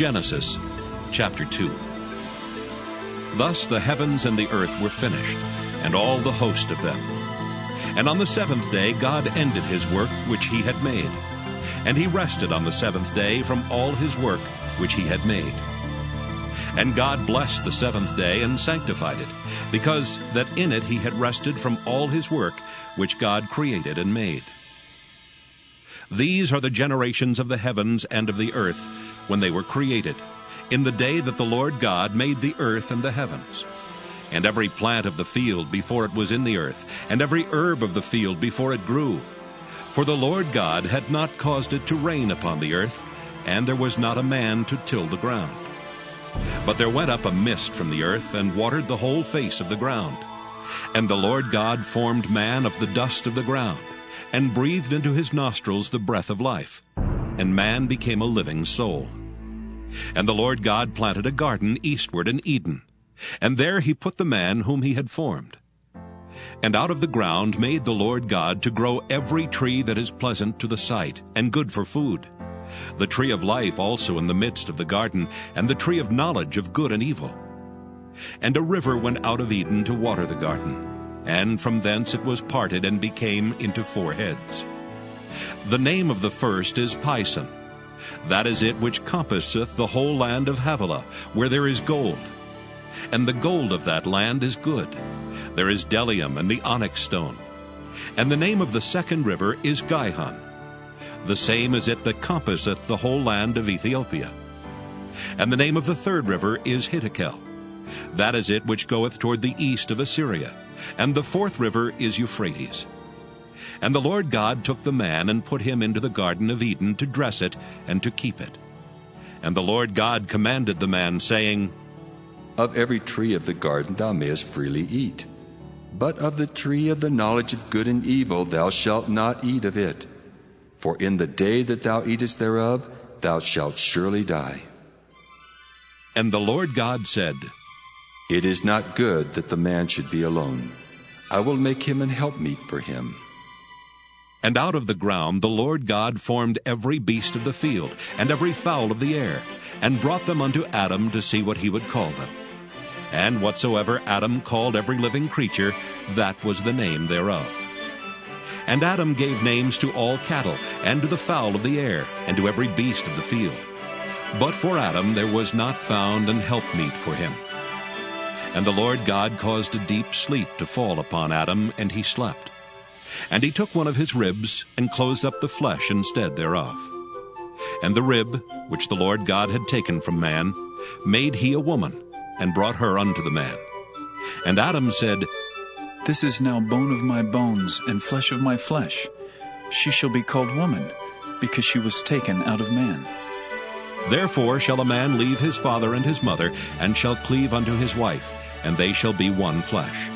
Genesis chapter 2. Thus the heavens and the earth were finished, and all the host of them. And on the seventh day God ended his work which he had made. And he rested on the seventh day from all his work which he had made. And God blessed the seventh day and sanctified it, because that in it he had rested from all his work which God created and made. These are the generations of the heavens and of the earth when they were created, in the day that the Lord God made the earth and the heavens. And every plant of the field before it was in the earth, and every herb of the field before it grew. For the Lord God had not caused it to rain upon the earth, and there was not a man to till the ground. But there went up a mist from the earth, and watered the whole face of the ground. And the Lord God formed man of the dust of the ground, and breathed into his nostrils the breath of life, and man became a living soul. And the Lord God planted a garden eastward in Eden, and there he put the man whom he had formed. And out of the ground made the Lord God to grow every tree that is pleasant to the sight, and good for food, the tree of life also in the midst of the garden, and the tree of knowledge of good and evil. And a river went out of Eden to water the garden, and from thence it was parted and became into 4 heads. The name of the first is Pison. That is it which compasseth the whole land of Havilah, where there is gold. And the gold of that land is good. There is bdellium and the onyx stone. And the name of the second river is Gihon. The same is it that compasseth the whole land of Ethiopia. And the name of the third river is Hiddekel. That is it which goeth toward the east of Assyria. And the fourth river is Euphrates. And the Lord God took the man and put him into the garden of Eden to dress it and to keep it. And the Lord God commanded the man, saying, Of every tree of the garden thou mayest freely eat, but of the tree of the knowledge of good and evil thou shalt not eat of it. For in the day that thou eatest thereof, thou shalt surely die. And the Lord God said, It is not good that the man should be alone. I will make him an helpmeet for him. And out of the ground the Lord God formed every beast of the field, and every fowl of the air, and brought them unto Adam to see what he would call them. And whatsoever Adam called every living creature, that was the name thereof. And Adam gave names to all cattle, and to the fowl of the air, and to every beast of the field. But for Adam there was not found an helpmeet for him. And the Lord God caused a deep sleep to fall upon Adam, and he slept. And he took one of his ribs, and closed up the flesh instead thereof. And the rib, which the Lord God had taken from man, made he a woman, and brought her unto the man. And Adam said, This is now bone of my bones, and flesh of my flesh. She shall be called woman, because she was taken out of man. Therefore shall a man leave his father and his mother, and shall cleave unto his wife, and they shall be one flesh.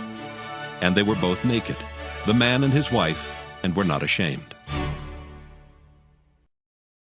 And they were both naked, the man and his wife, and were not ashamed.